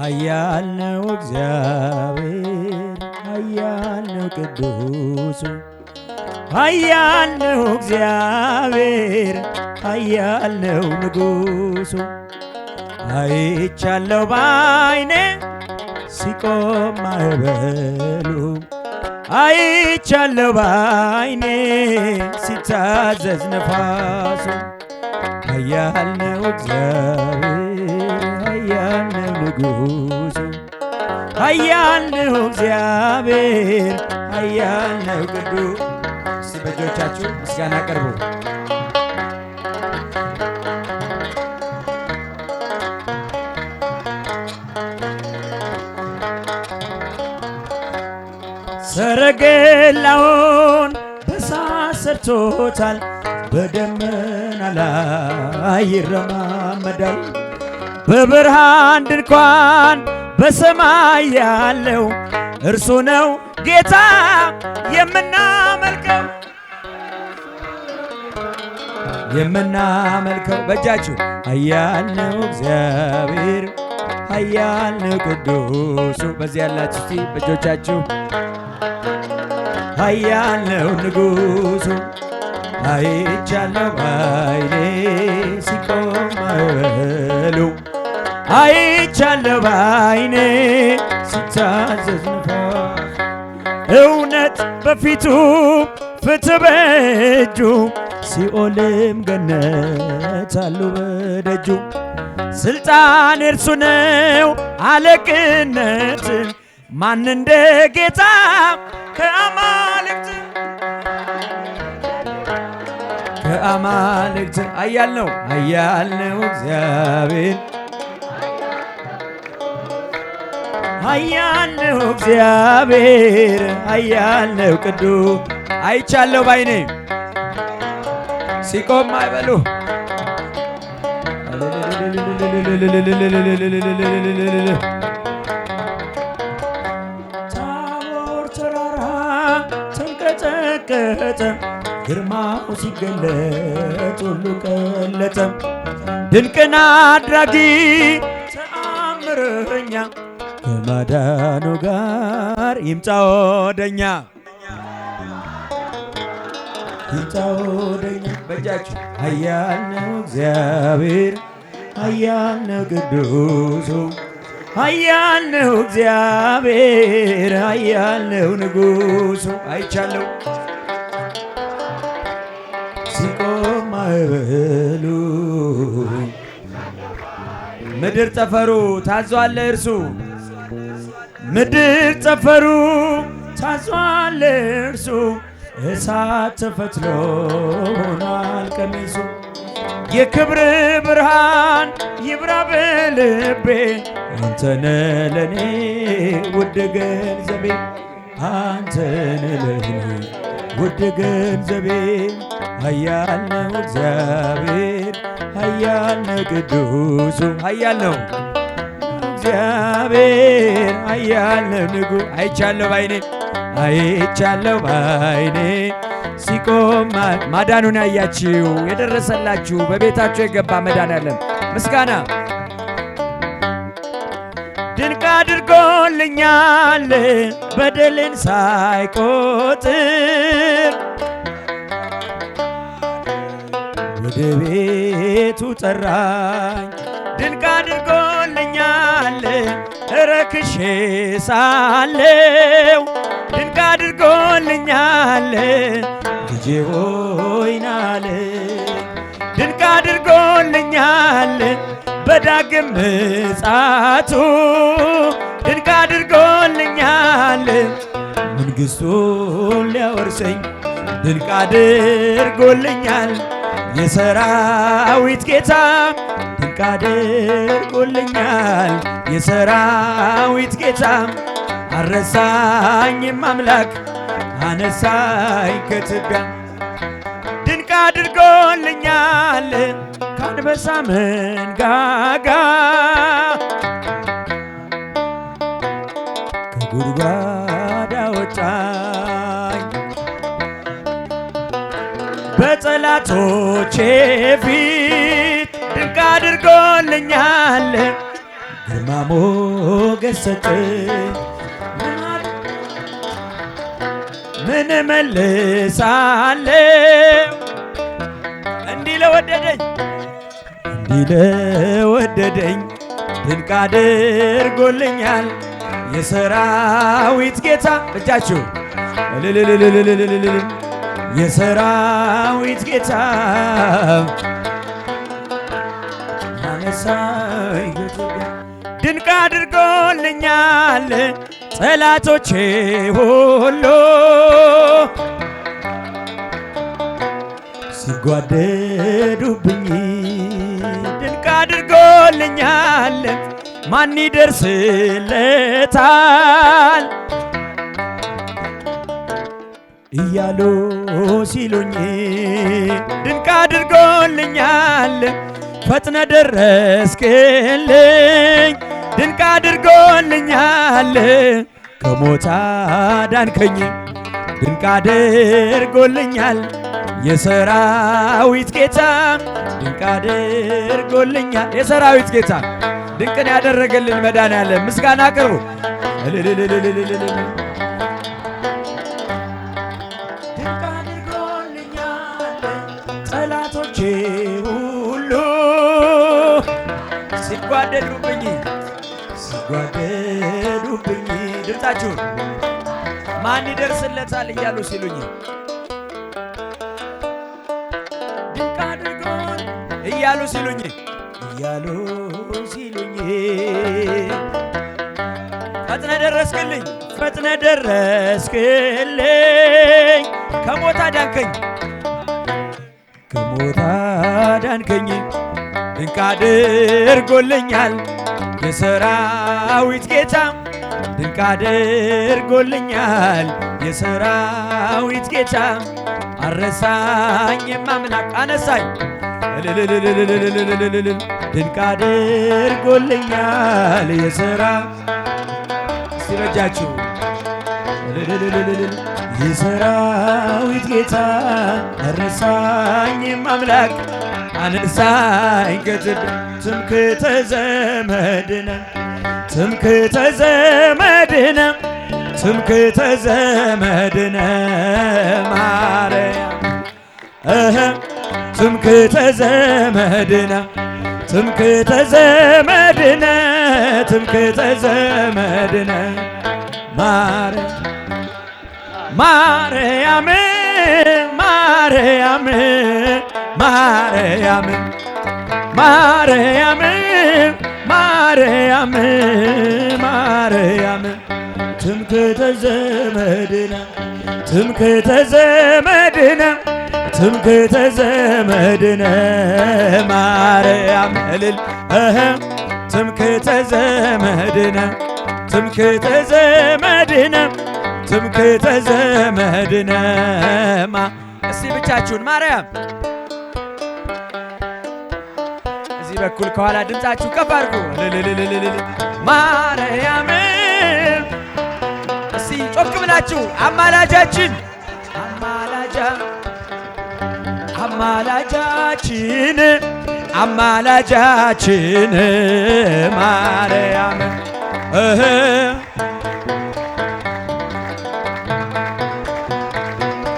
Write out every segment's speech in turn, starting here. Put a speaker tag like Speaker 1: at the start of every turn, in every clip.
Speaker 1: ኃያል ነው እግዚአብሔር ኃያል ነው ቅዱሱ ኃያል ነው እግዚአብሔር ኃያል ነው ንጉሱ አይቻለው ባይኔ ሲቆም ማዕበሉ አይቻለው ባይኔ ሲታዘዝ ነፋሱ ኃያል ነው እግዚአብሔር ኃያል ነው ንጉሱ ኃያል ነው እግዚአብሔር ኃያል ነው ቅዱስ። እስቲ በእጆቻችሁ ምስጋና አቅርቡ። ሰረገላውን በእሳት ሰርቶታል በደመና ላይ ይረማመዳል በብርሃን ድንኳን በሰማይ ያለው እርሱ ነው ጌታ የምናመልከው በእጃችሁ ኃያል ነው እግዚአብሔር ኃያል ነው ቅዱሱ። በዚህ ያላችሁ እስቲ በእጆቻችሁ ኃያል ነው ንጉሱ አይቻለው ባይኔ ሲቆም ማዕበሉ አይቻለው ባይኔ ሲታዘዝ ነፋስ እውነት በፊቱ ፍትህ በእጁ ሲኦልም ገነት አሉ በደጁ ስልጣን እርሱ ነው አለቅነት ማን እንደ ጌታ ከአማልክት ኃያል ነው እግዚአብሔር ኃያል ነው እግዚአብሔር ኃያል ነው ቅዱስ አይቻለው ባይኔ ሲቆም አይበሉ ታቦር ተራራ ተንቀጠቀጠ ግርማው ሲገለጥ ሁሉ ቀለጠ ድንቅን አድራጊ ተአምረኛ ከማዳኑ ጋር ይምጣ ወደኛ በእጃችሁ ኃያል ነው እግዚአብሔር ኃያል ነው ቅዱሱ ኃያል ነው እግዚአብሔር ኃያል ነው ንጉሱ አይቻለው ሲቆም ማዕበሉ ምድር ጠፈሩ ታዟል እርሱ ምድር ጠፈሩ ታዟል እርሱ እሳት ተፈትሎ ሆኗል ቀሚሱ የክብር ብርሃን ይብራ በልቤ አንተነ ለኔ ውድ ገንዘቤ አንተነ ለኔ ውድ ገንዘቤ ኃያል ነው እግዚአብሔር ኃያል ነው ቅዱሱ ኃያል ነው እግዚአብሔር ኃያል ነው ንጉሥ አይቻለው ባይኔ ሲቆም ማዳኑን ያያችሁ የደረሰላችሁ በቤታችሁ የገባ መዳን ያለን ምስጋና ድንቅ አድርጎልኛል በደልን ሳይቆጥር ወደ ቤቱ ጠራኝ ድንቅ አድርጎልኛል ረክሼ ሳለው ድንቅ አድርጎልኛል ልጄ ሆይ ናለ ድንቅ አድርጎልኛል በዳግም ምጽአቱ ድንቅ አድርጎልኛል መንግሥቱን ሊያወርሰኝ ድንቅ አድርጎልኛል የሰራዊት ጌታ ድንቅ አድርጎልኛል የሰራዊት ጌታ አረሳኝም አምላክ አነሳኝ ከትቢያ ድንቅ አድርጎልኛል ከአንበሳ መንጋጋ ከጉድጓድ አወጣኝ በጠላቶቼ ፊት ድንቅ አድርጎልኛል ግርማ ሞገስ ሰጠኝ። ምን እመልሳለሁ እንዲህ ለወደደኝ ድንቅ አድርጎልኛል የሰራዊት ጌታ። እጃችሁ የሰራዊት ጌታ አነሳኝ ድንቅ አድርጎልኛል ጠላቶቼ ሁሉ ሲጓደዱብኝ ድንቅ አድርጎልኛል ማን ይደርስለታል እያሉ ሲሉኝ ድንቅ አድርጎልኛል ፈጥነ ደረስክልኝ ድንቅ አድርጎልኛል ከሞት አዳንከኝ ድንቅ አድርጎልኛል የሰራዊት ጌታ ድንቅ አድርጎልኛል የሰራዊት ጌታ ድንቅን ያደረገልን መድኃኒዓለም ምስጋና አቅርቡ። ድንቅ አድርጎልኛል ጠላቶቼ ሁሉ ሲጓደዱብኝ ድምፃችሁን ማን ይደርስለታል እያሉ ሲሉኝ ድንቅ አድርጎን እያሉ ሲሉኝ ፈጥነ ደረስክልኝ ከሞት አዳንከኝ ድንቅ አድርጎልኛል የሰራዊት ጌታ ድንቅ አድርጎልኛል የሰራዊት ጌታ አረሳኝም አምላክ አነሳኝ ድንቅ አድርጎልኛል የሰራ ሲበጃችሁ የሰራዊት ጌታ አረሳኝም አምላክ አነሳኝ ትምክህተ ዘመድነ ማርያም ትምክህተ ዘመድነ ማርያም ትምክህተ ዘመድነ ማርያም እልል ትምክህተ ዘመድነ እስቲ ብቻችሁን ማርያም እዚህ በኩል ከኋላ ድምፃችሁ ከፍ አድርጉ ማርያም እስቲ ጮክ ብላችሁ አማላጃችን ማርያም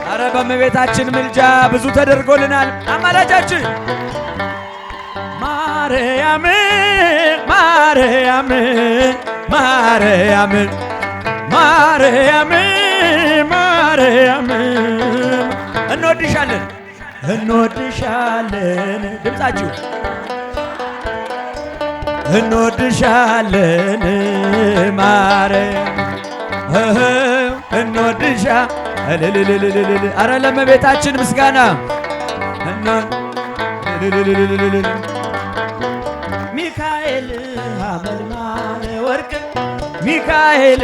Speaker 1: አረ በእመቤታችን ምልጃ ብዙ ተደርጎልናል። አማላጃችን ማርያም እንወድሻለን ድምፃችሁ እንወድሻለን ማርያም አረ ለእመቤታችን ምስጋና ሚካኤል ሐመልማለ ወርቅ ሚካኤል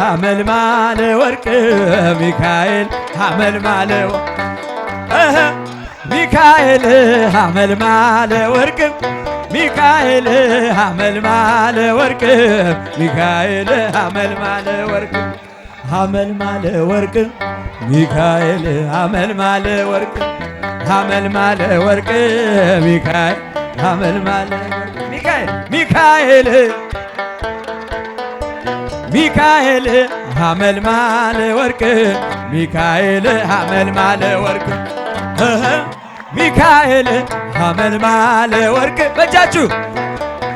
Speaker 1: ሐመልማለ ወርቅ ሚካኤል ሐመልማለ ሚካኤል ሐመልማለ ወርቅ ሚካኤል ሐመልማለ ወርቅ ሚካኤል ሐመልማለ ወርቅ ሐመልማለ ወርቅ ሚካኤል ሐመልማለ ወርቅ ሐመልማለ ወርቅ ሚካኤል ሐመልማለ ወርቅ ሚካኤል ሚካኤል ሐመልማለ ወርቅ ሚካኤል ሐመልማለ ወርቅ ሚካኤል ሐመልማለ ወርቅ በእጃችሁ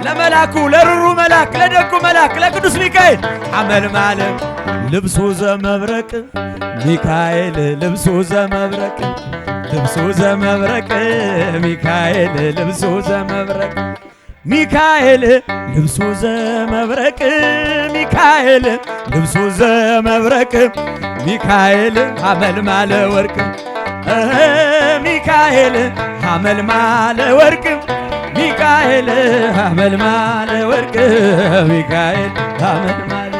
Speaker 1: ለመላኩ ለሩሩ መልአክ ለደጉ መልአክ ለቅዱስ ሚካኤል ሐመልማለ ልብሱ ዘመብረቅ ሚካኤል ልብሱ ዘመብረቅ ልብሱ ዘመብረቅ ሚካኤል ልብሱ ዘመብረቅ ሚካኤል ልብሱ ዘመብረቅ ሚካኤል ልብሱ ዘመብረቅ ሚካኤል ሐመልማለ ወርቅ ሚካኤል ሐመልማለ ወርቅ ሚካኤል ሐመልማለ ወርቅ ሚካኤል ሐመልማለ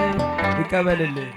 Speaker 1: ይቀበልልኝ።